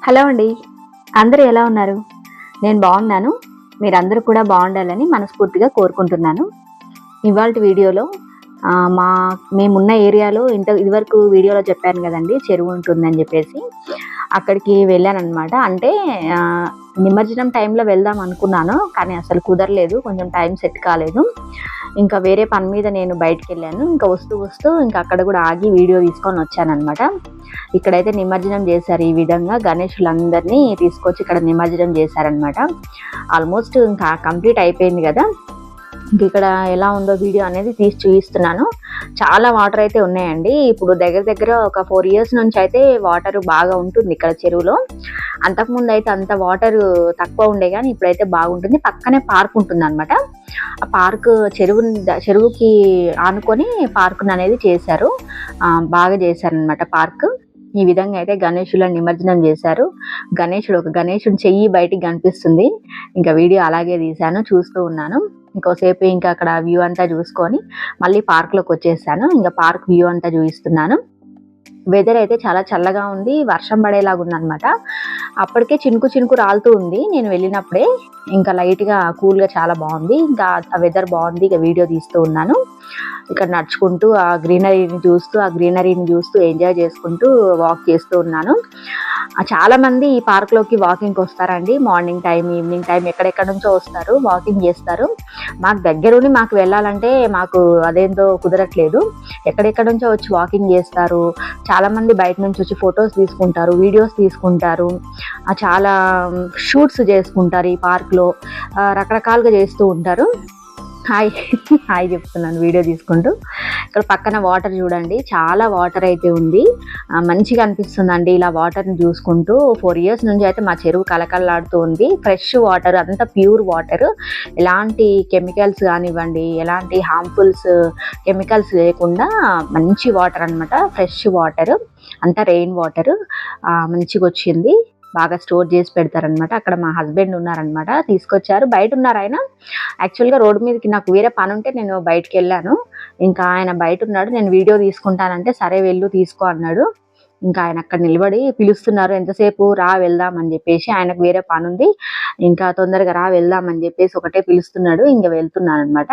Hello అండి. అందరూ ఎలా ఉన్నారు? నేను బాగున్నాను. మీరందరూ కూడా బాగుండాలని మనస్ఫూర్తిగా కోరుకుంటున్నాను. ఇవాల్టి వీడియోలో ఆహ్, మా మేమున్న ఏరియాలో ఇదివరకు వీడియోలో చెప్పాను గదండీ! చెరువు ఉంటుందని జెప్పేసి. అక్కడికి వెళ్ళాననమాట. అంటే ఆహ్, నిమజ్జనం టైంలో వెళ్దాం అనుకున్నాను. కానీ అసలు కుదరలేదు. కొంచెం టైం సెట్ కాలేదు. ఇంకా వేరే పని మీద నేను బయటికెళ్ళాను. ఇంకా వస్తూ ఇంకా అక్కడ గూడా ఆగి వీడియో తీసుకొనొచ్చాననమాట. ఇక్కడైతే నిమజ్జనం చేశారు. ఈ విధంగా గణేషులందరినీ తీసుకొచ్చి ఇక్కడ నిమజ్జనం చేశారనమాట. ఆల్మోస్ట్ ఇంకా కంప్లీట్ అయిపోయింది గదా! ఇంకిక్కడ ఎలా ఉందో వీడియో అనేది తీసి చూపిస్తున్నాను. చాలా వాటర్ అయితే ఉన్నాయండి. ఇప్పుడు దగ్గర దగ్గర ఒక 4 ఇయర్స్ నుంచి అయితే వాటర్ బాగా ఉంటుంది ఇక్కడ చెరువులో. అంతకుముందు అయితే అంత వాటర్ తక్కువ ఉండే గానీ ఇప్పుడైతే బాగుంటుంది. పక్కనే పార్క్ ఉంటుందనమాట. ఆ పార్క్ చెరువుకి ఆనుకొని పార్కుననేది చేశారు. బాగా చేశారనమాట పార్క్. ఈ విధంగా అయితే గణేషులను నిమజ్జనం చేశారు. ఒక గణేశుడి చెయ్యి బయటికి కనిపిస్తుంది. ఇంకా వీడియో అలాగే తీశాను. చూస్తూ ఉన్నాను. ఇంకోసేపు ఇంకా అక్కడ వ్యూ అంతా చూసుకొని మళ్ళీ పార్క్‌లోకి వచ్చేసాను. ఇంకా పార్క్ వ్యూ అంతా చూపిస్తున్నాను. వెదర్ అయితే చాలా చల్లగా ఉంది. వర్షం పడేలాగా ఉందనమాట. అప్పటికే చినుకు రాలుతూ ఉంది నేను వెళ్ళినప్పుడే. ఇంకా లైట్‌గా కూల్‌గా చాలా బాగుంది. ఇంకా ఆ వెదర్ బాగుంది. ఇక వీడియో తీస్తూ ఉన్నాను. ఇక్కడ నడుచుకుంటూ ఆ గ్రీనరీని చూస్తూ ఎంజాయ్ చేసుకుంటూ వాక్ చేస్తూ ఉన్నాను. చాలా మంది ఈ పార్క్‌లోకి వాకింగ్‌కి వస్తారండి. మార్నింగ్ టైం, ఈవినింగ్ టైం ఎక్కడెక్కడి నుంచో వస్తారు. వాకింగ్ చేస్తారు. మాకు దగ్గరుండి మాకు వెళ్ళాలంటే మాకు అదేందో కుదరట్లేదు. ఎక్కడెక్కడి నుంచో వచ్చి వాకింగ్ చేస్తారు. చాలామంది బయట నుంచి వచ్చి ఫొటోస్ తీసుకుంటారు, వీడియోస్ తీసుకుంటారు. చాలా షూట్స్ చేసుకుంటారు ఈ పార్క్‌లో. రకరకాలుగా చేస్తూ ఉంటారు. హాయ్ హాయ్ చెప్తున్నాను వీడియో తీసుకుంటూ. ఇక్కడ పక్కన వాటర్ చూడండి. చాలా వాటర్ అయితే ఉంది. మంచిగా అనిపిస్తుందండి ఇలా వాటర్‌ని చూసుకుంటూ. 4 ఇయర్స్ నుంచి అయితే మా చెరువు కలకల్లాడుతూ ఉంది. ఫ్రెష్ వాటర్, అంతా ప్యూర్ వాటర్. ఎలాంటి కెమికల్స్ కానివ్వండి, ఎలాంటి కెమికల్స్ లేకుండా మంచి వాటర్ అనమాట. Fresh water. అంతా రెయిన్ వాటర్. మంచిగొచ్చింది. బాగా స్టోర్ చేసి పెడతారనమాట. అక్కడ మా హస్బెండ్ ఉన్నారనమాట. తీసుకొచ్చారు. బయట ఉన్నారు ఆయన. యాక్చువల్‌గా రోడ్డు మీదకి నాకు వేరే పని ఉంటే నేను బయటికెళ్ళాను. ఇంకా ఆయన బయట ఉన్నాడు. నేను వీడియో తీసుకుంటానంటే సరే వెళ్ళు తీసుకో అన్నాడు. ఇంకా ఆయన అక్కడ నిలబడి పిలుస్తున్నారు. ఎంతసేపు రా వెళ్దాం అని చెప్పేసి. ఆయనకు వేరే పనుంది. ఇంకా తొందరగా రా వెళ్దాం అని చెప్పేసి ఒకటే పిలుస్తున్నాడు. ఇంక వెళ్తున్నాననమాట.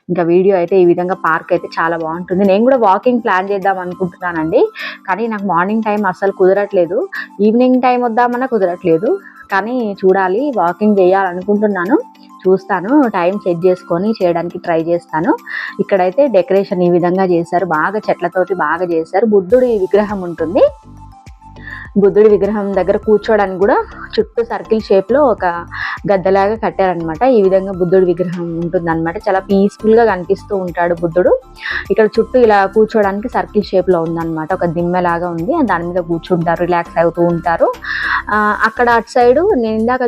ఇంకా వీడియో అయితే ఈ విధంగా పార్క్ అయితే చాలా బాగుంటుంది. నేను కూడా వాకింగ్ ప్లాన్ చేద్దాం అనుకుంటున్నానండి. కానీ నాకు మార్నింగ్ టైం అస్సలు కుదరట్లేదు. ఈవినింగ్ టైం వద్దామన్నా కుదరట్లేదు. కానీ చూడాలి, వాకింగ్ చేయాలనుకుంటున్నాను. చూస్తాను. టైం సెట్ చేసుకొని చేయడానికి ట్రై చేస్తాను. ఇక్కడైతే డెకరేషన్ ఈ విధంగా చేశారు. బాగా చెట్లతోటి బాగా చేశారు. బుద్ధుడి విగ్రహం ఉంటుంది. బుద్ధుడి విగ్రహం దగ్గర కూర్చోడానికి కూడా చుట్టూ సర్కిల్ షేప్‌లో ఒక గద్దలాగా కట్టారనమాట. ఈ విధంగా బుద్ధుడి విగ్రహం ఉంటుందనమాట. చాలా పీస్‌ఫుల్‌గా కనిపిస్తూ ఉంటాడు బుద్ధుడు. ఇక్కడ చుట్టూ ఇలా కూర్చోడానికి సర్కిల్ షేప్‌లో ఉందనమాట. ఒక దిమ్మెలాగా ఉంది. దాని మీద కూర్చుంటారు. రిలాక్స్ అవుతూ ఉంటారు. అక్కడ అటు సైడు నేను ఇందాక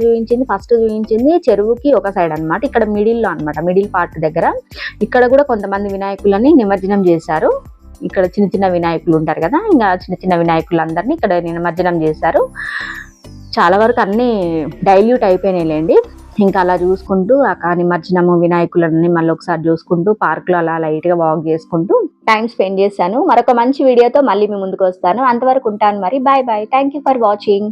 ఫస్ట్ చూయించింది చెరువుకి ఒక సైడ్ అనమాట. ఇక్కడ మిడిల్‌లో అనమాట. మిడిల్ పార్ట్ దగ్గర. ఇక్కడ కూడా కొంతమంది వినాయకులని నిమజ్జనం చేశారు. ఇక్కడ చిన్న చిన్న వినాయకులు ఉంటారు కదా! ఇంకా చిన్న చిన్న వినాయకులందరినీ ఇక్కడ నిమజ్జనం చేశారు. చాలా వరకు అన్నీ డైల్యూట్ అయిపోయినాయిలెండి. ఇంకా అలా చూసుకుంటూ నిమజ్జనము వినాయకులని మళ్ళీ ఒకసారి చూసుకుంటూ పార్క్‌లో అలా లైట్‌గా వాక్ చేసుకుంటూ టైమ్ స్పెండ్ చేశాను. మరొక మంచి వీడియోతో మళ్ళీ మీ ముందుకు వస్తాను. అంతవరకు ఉంటాను మరి. Bye bye. Thank you for watching.